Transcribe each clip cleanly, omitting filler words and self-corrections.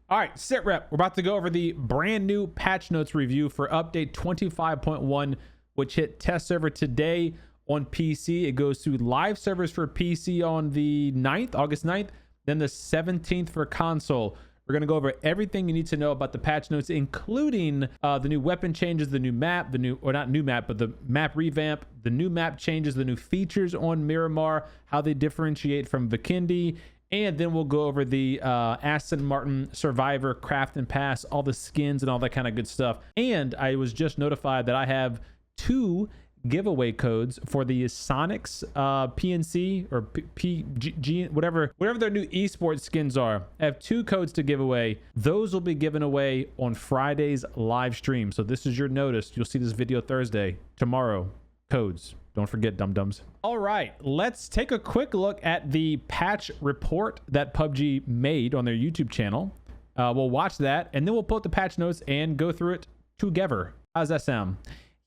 All right, sit rep. We're about to go over the brand new patch notes review for update 25.1, which hit test server today on PC. It goes to live servers for PC on the 9th, August 9th, then the 17th for console. We're going to go over everything you need to know about the patch notes, including the new weapon changes, the new map, or not new map, but the map revamp, the new map changes, the new features on Miramar, how they differentiate from Vikendi, and then we'll go over the Aston Martin Survivor Craft and Pass, all the skins and all that kind of good stuff. And I was just notified that I have 2 giveaway codes for the Sonics PNC or PG, whatever their new esports skins are. I have 2 codes to give away. Those will be given away on Friday's live stream. So this is your notice. You'll see this video Thursday. Tomorrow, codes. Don't forget, dum-dums. All right, let's take a quick look at the patch report that PUBG made on their YouTube channel. We'll watch that, and then we'll pull up the patch notes and go through it together. How's that sound?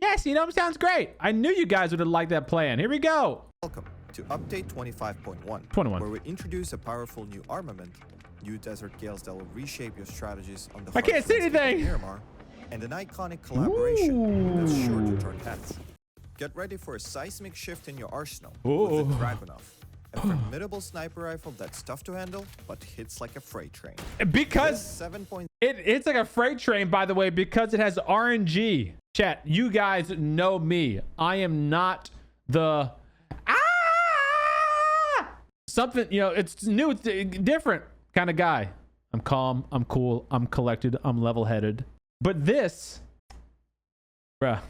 Yes, CDome sounds great. I knew you guys would have liked that plan. Here we go. Welcome to update 25.1, where we introduce a powerful new armament, new desert gales that will reshape your strategies on the I can't see anything. Miramar, and an iconic collaboration that's sure to turn heads. Get ready for a seismic shift in your arsenal with the Dragunov, a formidable sniper rifle that's tough to handle but hits like a freight train. Because it's like a freight train, by the way, because it has RNG. Chat, you guys know me. I am not the something, you know, it's new, it's different kind of guy. I'm calm, I'm cool, I'm collected, I'm level-headed. But this, bruh,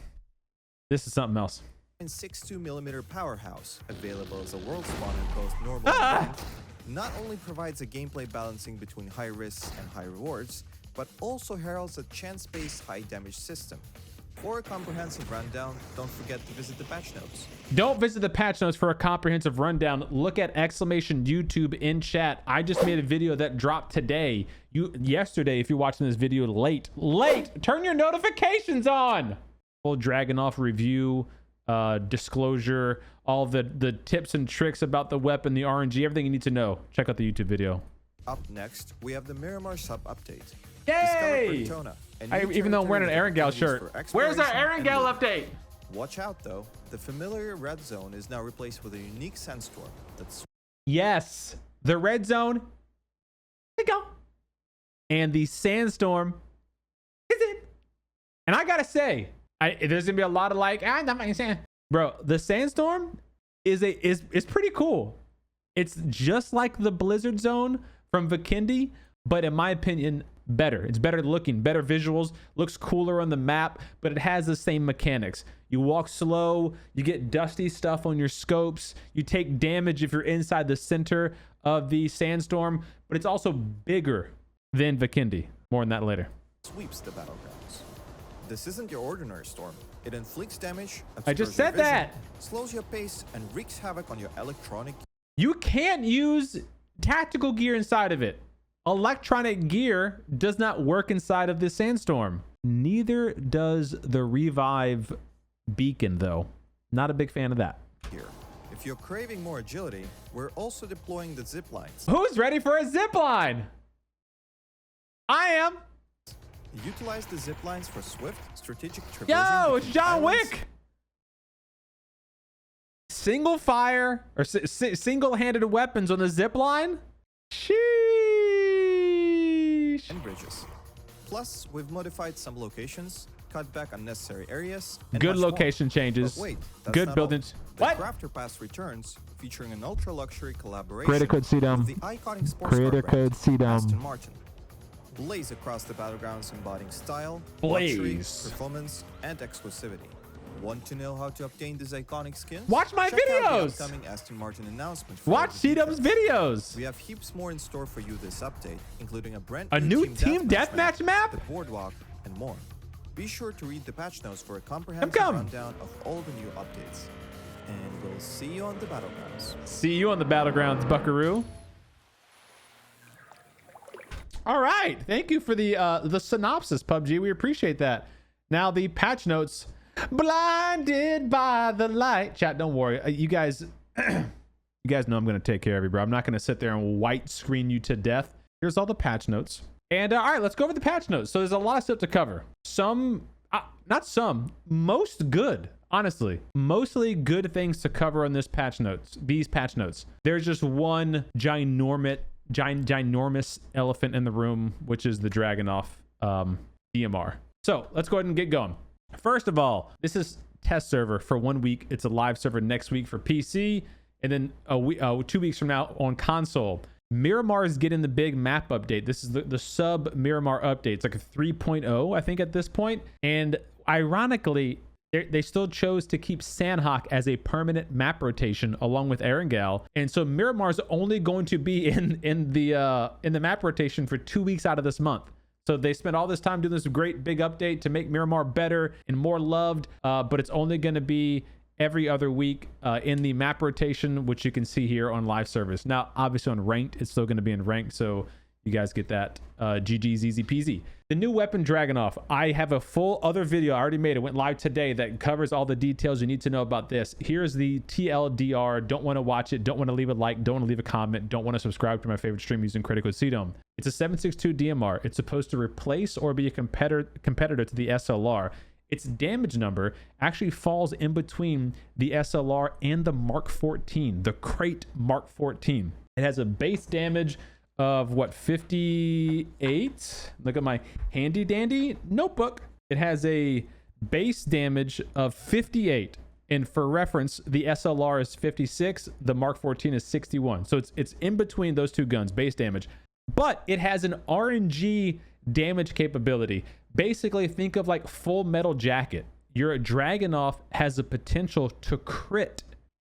this is something else. 62mm powerhouse, available as a world spawn in both normal and ranked, not only provides a gameplay balancing between high risks and high rewards, but also heralds a chance-based high damage system. For a comprehensive rundown, don't forget to visit the patch notes. Don't visit the patch notes for a comprehensive rundown. Look at exclamation YouTube in chat. I just made a video that dropped today. Yesterday, if you're watching this video late, turn your notifications on. Full Dragunov review, disclosure, all the tips and tricks about the weapon, the RNG, everything you need to know. Check out the YouTube video. Up next, we have the Miramar sub update. Yay! Even though I'm wearing an Erangel shirt. Where's our Erangel update? Watch out though, the familiar red zone is now replaced with a unique sandstorm that's... Yes, the red zone. There you go. And the sandstorm is it. And I gotta say, there's gonna be a lot of like, I'm not making sand. Bro, the sandstorm is pretty cool. It's just like the blizzard zone from Vikendi, but in my opinion, better. It's better looking, better visuals, looks cooler on the map, but it has the same mechanics. You walk slow, you get dusty stuff on your scopes, you take damage if you're inside the center of the sandstorm, but it's also bigger than Vikendi. More on that later. Sweeps the battlegrounds. This isn't your ordinary storm. It inflicts damage, I just said that, slows your pace, and wreaks havoc on your electronic. You can't use tactical gear inside of it. Electronic gear does not work inside of this sandstorm. Neither does the revive beacon though. Not a big fan of that. Here, if you're craving more agility, we're also deploying the zip lines. Who's ready for a zip line? I am. Utilize the zip lines for swift, strategic traversing. Yo, it's John Wick. Single fire or single-handed weapons on the zip line. Sheesh. And bridges. Plus, we've modified some locations, cut back unnecessary areas. And good location changes. But wait, good buildings. The Crafter Pass returns, featuring an ultra-luxury collaboration Creator code CDome. with the iconic sports Creator car brand, code CDome. Aston Martin. Blaze across the battlegrounds, embodying style, Blaze, luxury, performance, and exclusivity. Want to know how to obtain these iconic skins? Watch my Check out videos. the upcoming Aston Martin announcement. Watch CDome's videos. We have heaps more in store for you this update, including a new team deathmatch map, the boardwalk, and more. Be sure to read the patch notes for a comprehensive rundown of all the new updates. And we'll see you on the battlegrounds. See you on the battlegrounds, buckaroo. All right, thank you for the synopsis, PUBG. We appreciate that. Now the patch notes. Blinded by the light. Chat, don't worry. You guys know I'm going to take care of you, bro. I'm not going to sit there and white screen you to death. Here's all the patch notes. And all right, let's go over the patch notes. So there's a lot of stuff to cover. Most good, honestly. Mostly good things to cover on these patch notes. There's just one ginormous elephant in the room, which is the Dragunov DMR. So let's go ahead and get going. First of all, this is test server for 1 week. It's a live server next week for PC, and then 2 weeks from now on console. Miramar is getting the big map update. This is the sub Miramar update. It's like a 3.0, I think, at this point. And ironically, they still chose to keep Sandhawk as a permanent map rotation along with Erangel. And so Miramar is only going to be in the map rotation for 2 weeks out of this month. So they spent all this time doing this great big update to make Miramar better and more loved, but it's only going to be every other week in the map rotation, which you can see here on live service. Now, obviously on ranked, it's still going to be in ranked, so you guys get that. GG's easy peasy. The new weapon Dragunov. I have a full other video I already made. It went live today that covers all the details you need to know about this. Here's the TLDR. Don't want to watch it. Don't want to leave a like. Don't want to leave a comment. Don't want to subscribe to my favorite stream using credit code CDome. It's a 7.62 DMR. It's supposed to replace or be a competitor to the SLR. Its damage number actually falls in between the SLR and the Mark 14, the crate Mark 14. It has a base damage of what, 58? Look at my handy dandy notebook. It has a base damage of 58. And for reference, the SLR is 56, the Mark 14 is 61. So it's in between those two guns, base damage. But it has an RNG damage capability. Basically, think of like Full Metal Jacket. Your Dragunov has the potential to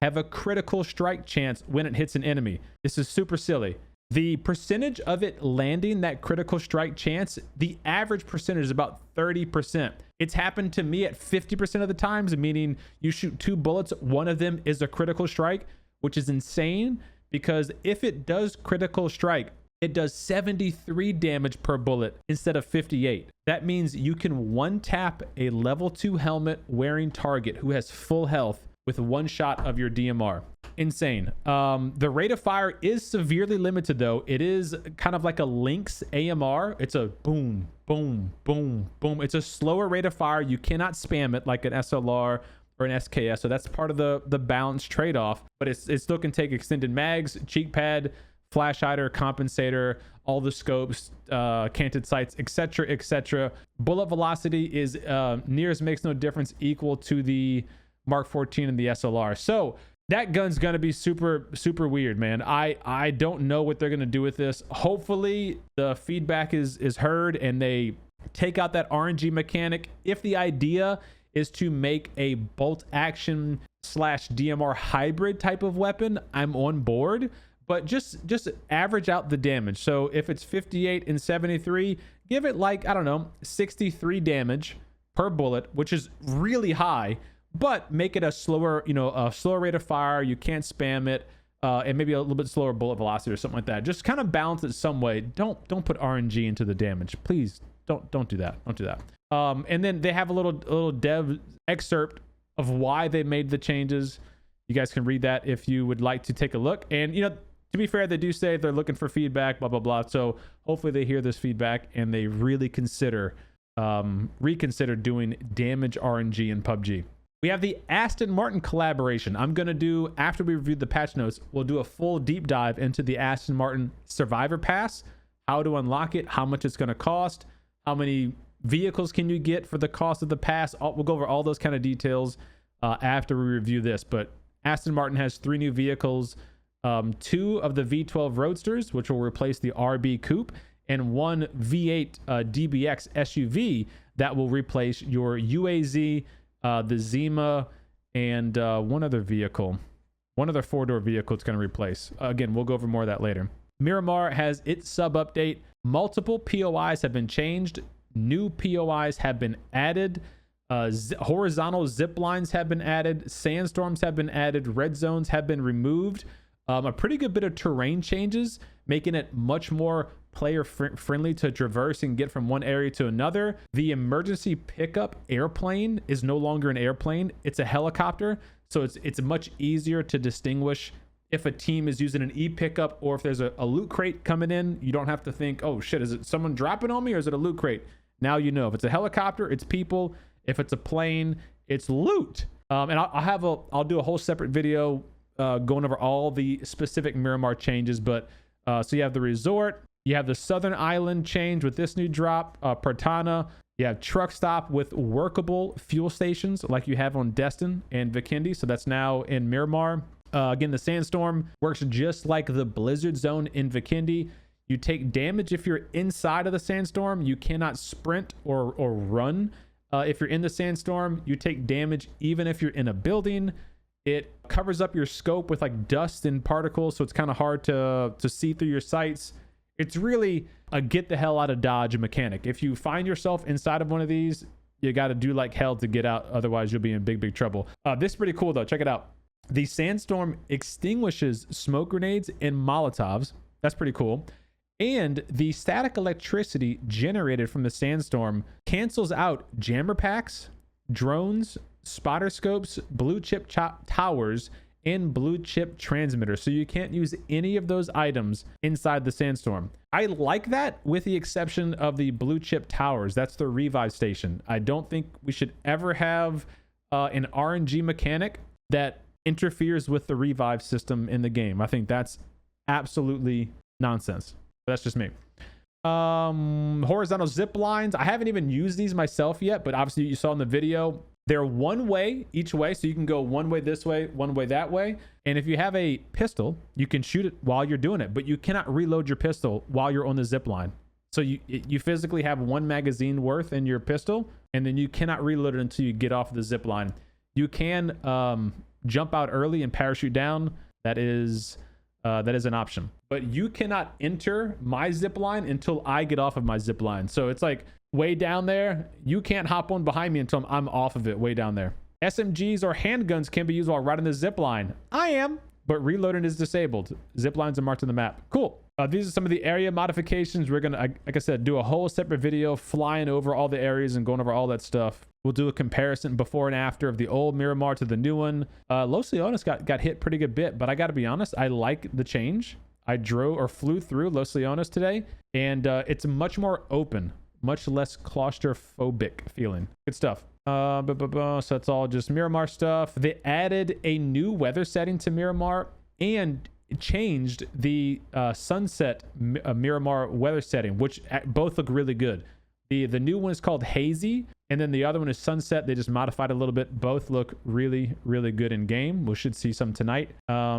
have a critical strike chance when it hits an enemy. This is super silly. The percentage of it landing that critical strike chance, the average percentage is about 30%. It's happened to me at 50% of the times, meaning you shoot 2 bullets, one of them is a critical strike, which is insane because if it does critical strike, it does 73 damage per bullet instead of 58. That means you can one tap a level 2 helmet wearing target who has full health with one shot of your DMR. Insane. The rate of fire is severely limited though. It is kind of like a Lynx AMR. It's a boom, boom, boom, boom. It's a slower rate of fire. You cannot spam it like an SLR or an SKS. So that's part of the balance trade-off, but it still can take extended mags, cheek pad, flash hider, compensator, all the scopes, canted sights, etc. Bullet velocity is nears makes no difference equal to the Mark 14 and the SLR. So that gun's gonna be super weird, man. I don't know what they're gonna do with this. Hopefully the feedback is heard and they take out that RNG mechanic. If the idea is to make a bolt action / DMR hybrid type of weapon, I'm on board. But just average out the damage. So if it's 58 and 73, give it like, I don't know, 63 damage per bullet, which is really high, but make it a slower rate of fire. You can't spam it, and maybe a little bit slower bullet velocity or something like that. Just kind of balance it some way. Don't put RNG into the damage. Please don't do that. Don't do that. And then they have a little dev excerpt of why they made the changes. You guys can read that if you would like to take a look. And to be fair, they do say they're looking for feedback, blah, blah, blah. So hopefully they hear this feedback and they really reconsider doing damage RNG in PUBG. We have the Aston Martin collaboration. I'm going to do, after we review the patch notes, we'll do a full deep dive into the Aston Martin Survivor Pass, how to unlock it, how much it's going to cost, how many vehicles can you get for the cost of the pass. We'll go over all those kind of details after we review this. But Aston Martin has 3 new vehicles. 2 of the V12 Roadsters, which will replace the RB Coupe, and 1 V8 DBX SUV that will replace your UAZ, the Zima, and one other 4-door vehicle it's going to replace. Again, we'll go over more of that later. Miramar has its sub update. Multiple POIs have been changed. New POIs have been added. Horizontal zip lines have been added. Sandstorms have been added. Red zones have been removed. A pretty good bit of terrain changes, making it much more player friendly to traverse and get from one area to another. The emergency pickup airplane is no longer an airplane. It's a helicopter. So it's much easier to distinguish if a team is using an e-pickup or if there's a loot crate coming in, you don't have to think, oh shit, is it someone dropping on me or is it a loot crate? Now you know. If it's a helicopter, it's people. If it's a plane, it's loot. And I'll do a whole separate video going over all the specific Miramar changes. But so you have the resort, you have the Southern Island change with this new drop, Partana. You have truck stop with workable fuel stations like you have on Destin and Vikendi. So that's now in Miramar. Again, the Sandstorm works just like the Blizzard Zone in Vikendi. You take damage if you're inside of the Sandstorm. You cannot sprint or run. If you're in the Sandstorm, you take damage even if you're in a building. It covers up your scope with like dust and particles, so it's kind of hard to see through your sights. It's really a get the hell out of Dodge mechanic. If you find yourself inside of one of these, you got to do like hell to get out. Otherwise, you'll be in big trouble. This is pretty cool though. Check it out. The Sandstorm extinguishes smoke grenades and Molotovs. That's pretty cool. And the static electricity generated from the Sandstorm cancels out jammer packs, drones, spotter scopes, blue chip towers, and blue chip transmitters. So you can't use any of those items inside the Sandstorm. I like that with the exception of the blue chip towers. That's the revive station. I don't think we should ever have an RNG mechanic that interferes with the revive system in the game. I think that's absolutely nonsense. That's just me. Horizontal zip lines. I haven't even used these myself yet, but obviously you saw in the video, they're one way each way. So you can go one way this way, one way that way. And if you have a pistol, you can shoot it while you're doing it, but you cannot reload your pistol while you're on the zip line. So you physically have one magazine worth in your pistol, and then you cannot reload it until you get off the zip line. You can jump out early and parachute down. That is an option, but you cannot enter my zip line until I get off of my zip line. So it's like way down there. You can't hop on behind me until I'm off of it way down there. SMGs or handguns can be used while riding the zip line. I am, but reloading is disabled. Zip lines are marked on the map. Cool. These are some of the area modifications. We're going to, like I said, do a whole separate video flying over all the areas and going over all that stuff. We'll do a comparison before and after of the old Miramar to the new one. Los Leones got hit pretty good bit, but I got to be honest, I like the change. I flew through Los Leones today, and it's much more open, much less claustrophobic feeling. Good stuff. So that's all just Miramar stuff. They added a new weather setting to Miramar and changed the sunset Miramar weather setting, which both look really good. The new one is called Hazy, and then the other one is Sunset. They just modified a little bit. Both look really, really good in game. We should see some tonight.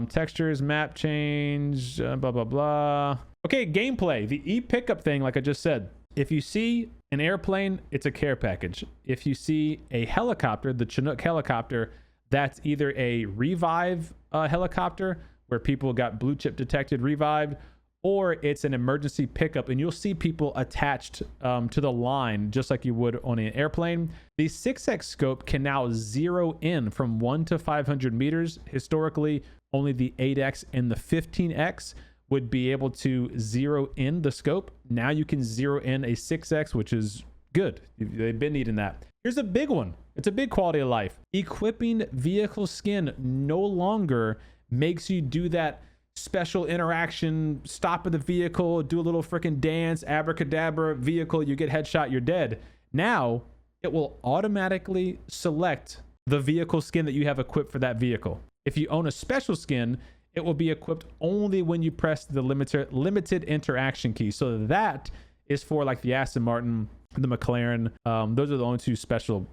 Textures, map change, blah, blah, blah. Okay, gameplay. The e-pickup thing, like I just said. If you see an airplane, it's a care package. If you see a helicopter, the Chinook helicopter, that's either a revive helicopter where people got blue chip detected, revived, or it's an emergency pickup, and you'll see people attached to the line just like you would on an airplane. The 6x scope can now zero in from 1 to 500 meters. Historically, only the 8x and the 15x would be able to zero in the scope. Now you can zero in a 6x, which is good. They've been needing that. Here's a big one. It's a big quality of life. Equipping vehicle skin no longer makes you do that special interaction, stop at the vehicle, do a little freaking dance, abracadabra, vehicle, you get headshot, you're dead. Now it will automatically select the vehicle skin that you have equipped for that vehicle. If you own a special skin, it will be equipped only when you press the limited interaction key. So that is for like the Aston Martin, the McLaren. Those are the only two special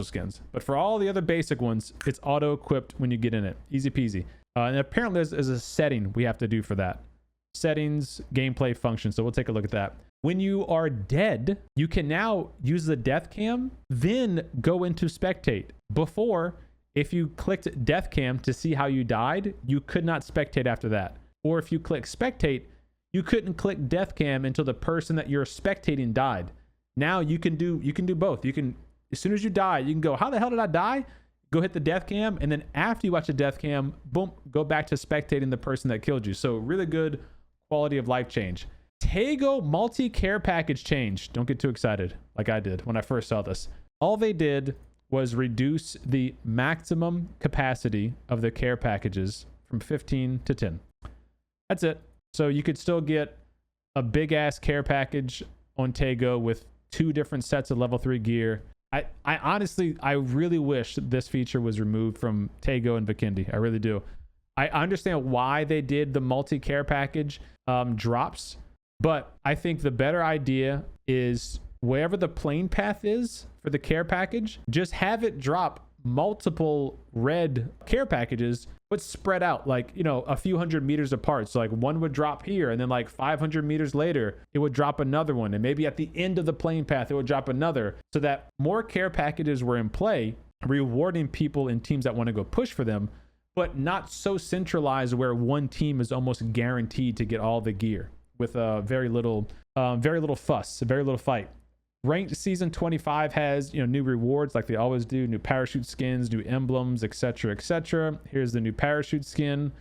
skins. But for all the other basic ones, it's auto equipped when you get in it. Easy peasy. And apparently there's a setting we have to do for that. Settings, gameplay function. So we'll take a look at that. When you are dead, you can now use the death cam, then go into spectate. Before, if you clicked death cam to see how you died, you could not spectate after that. Or if you click spectate, you couldn't click death cam until the person that you're spectating died. Now you can do both. You can, as soon as you die, you can go, how the hell did I die? Go hit the death cam, and then after you watch the death cam, boom, go back to spectating the person that killed you. So really good quality of life change. Tego multi-care package change. Don't get too excited like I did when I first saw this. All they did was reduce the maximum capacity of the care packages from 15 to 10. That's it. So you could still get a big ass care package on Tego with 2 different sets of level 3 gear. I honestly, I really wish this feature was removed from Tego and Vikendi. I really do. I understand why they did the multi-care package drops, but I think the better idea is wherever the plane path is for the care package, just have it drop multiple red care packages, but spread out, like, you know, a few hundred meters apart. So like one would drop here, and then like 500 meters later it would drop another one, and maybe at the end of the plane path it would drop another, so that more care packages were in play, rewarding people in teams that want to go push for them, but not so centralized where one team is almost guaranteed to get all the gear with very little fuss, very little fight. Ranked season 25 has, you know, new rewards like they always do, new parachute skins, new emblems, etc., etc. Here's the new parachute skin.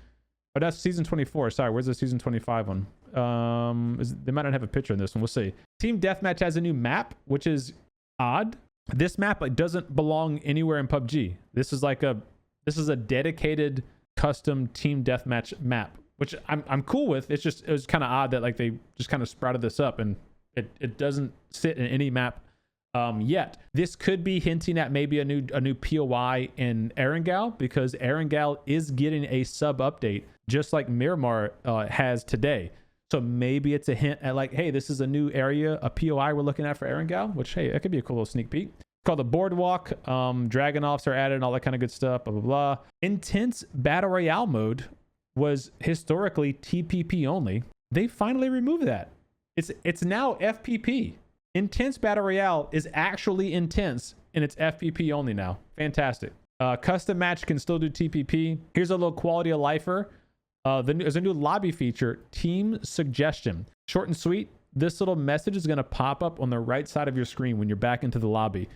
Oh, that's season 24. Sorry, where's the season 25 one? They might not have a picture in this one. We'll see. Team Deathmatch has a new map, which is odd. This map like doesn't belong anywhere in PUBG. This is a dedicated custom Team Deathmatch map, which I'm cool with. It was kind of odd that like they just kind of sprouted this up, and it doesn't sit in any map yet. This could be hinting at maybe a new POI in Erangel, because Erangel is getting a sub update just like Miramar has today. So maybe it's a hint at like, hey, this is a new area, a POI we're looking at for Erangel, which, hey, that could be a cool little sneak peek. Called the Boardwalk. Dragunovs are added and all that kind of good stuff, blah blah blah. Intense Battle Royale mode was historically TPP only. They finally removed that. It's now FPP. Intense Battle Royale is actually intense, and it's FPP only now. Fantastic. Custom match can still do TPP. Here's a little quality of lifer. There's a new lobby feature, Team Suggestion. Short and sweet. This little message is going to pop up on the right side of your screen when you're back into the lobby.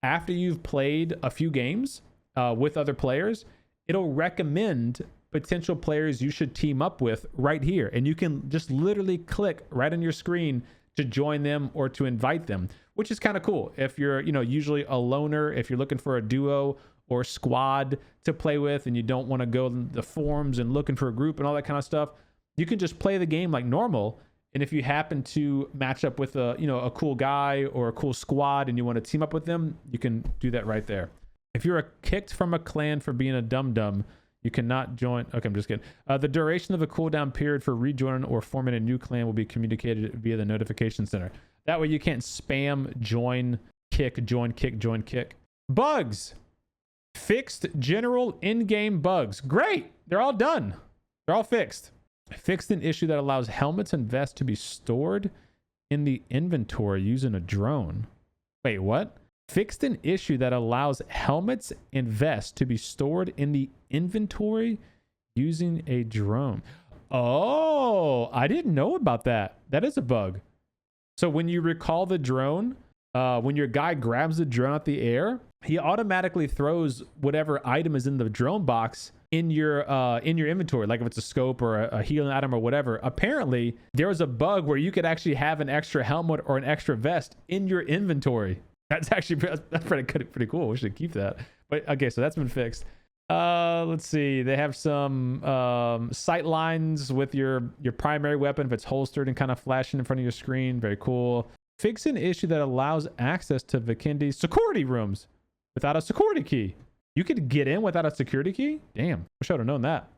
After you've played a few games with other players, it'll recommend potential players you should team up with right here, and you can just literally click right on your screen to join them or to invite them, which is kind of cool if you're, you know, usually a loner, if you're looking for a duo or squad to play with and you don't want to go in the forums and looking for a group and all that kind of stuff. You can just play the game like normal, and if you happen to match up with a cool guy or a cool squad and you want to team up with them, you can do that right there. If you're kicked from a clan for being a dum-dum, you cannot join. Okay, I'm just kidding. The duration of the cooldown period for rejoining or forming a new clan will be communicated via the notification center. That way you can't spam join, kick, join, kick, join, kick. Bugs. Fixed general in-game bugs. Great. They're all done. They're all fixed. Fixed an issue that allows helmets and vests to be stored in the inventory using a drone. Wait, what? Fixed an issue that allows helmets and vests to be stored in the inventory using a drone. Oh, I didn't know about that. That is a bug. So when you recall the drone, when your guy grabs the drone out the air, he automatically throws whatever item is in the drone box in your inventory, like if it's a scope or a healing item or whatever. Apparently, there was a bug where you could actually have an extra helmet or an extra vest in your inventory. That's pretty cool. We should keep that. But okay, so that's been fixed. Let's see. They have some sight lines with your primary weapon if it's holstered and kind of flashing in front of your screen. Very cool. Fix an issue that allows access to Vikendi's security rooms without a security key. You could get in without a security key? Damn. Wish I would have known that.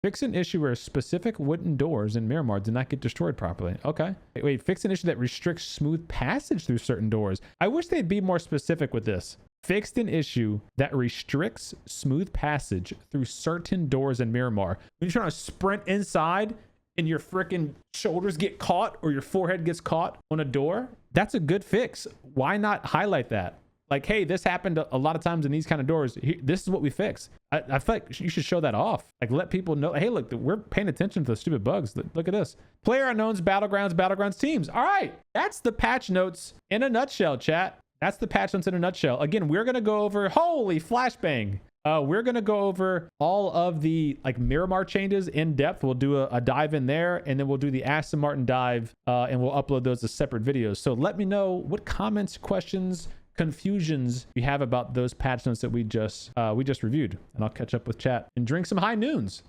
Fix an issue where specific wooden doors in Miramar did not get destroyed properly. Okay. Wait, fix an issue that restricts smooth passage through certain doors. I wish they'd be more specific with this. Fixed an issue that restricts smooth passage through certain doors in Miramar. When you're trying to sprint inside and your freaking shoulders get caught or your forehead gets caught on a door, that's a good fix. Why not highlight that? Like, hey, this happened a lot of times in these kind of doors. This is what we fix. I feel like you should show that off. Like, let people know, hey, look, we're paying attention to the stupid bugs. Look at this. Player unknowns, battlegrounds teams. All right. That's the patch notes in a nutshell, chat. That's the patch notes in a nutshell. Again, we're going to go over, holy flashbang. We're going to go over all of the like Miramar changes in depth. We'll do a dive in there, and then we'll do the Aston Martin dive, and we'll upload those as separate videos. So let me know what comments, questions, confusions you have about those patch notes that we just reviewed, and I'll catch up with chat and drink some high noons.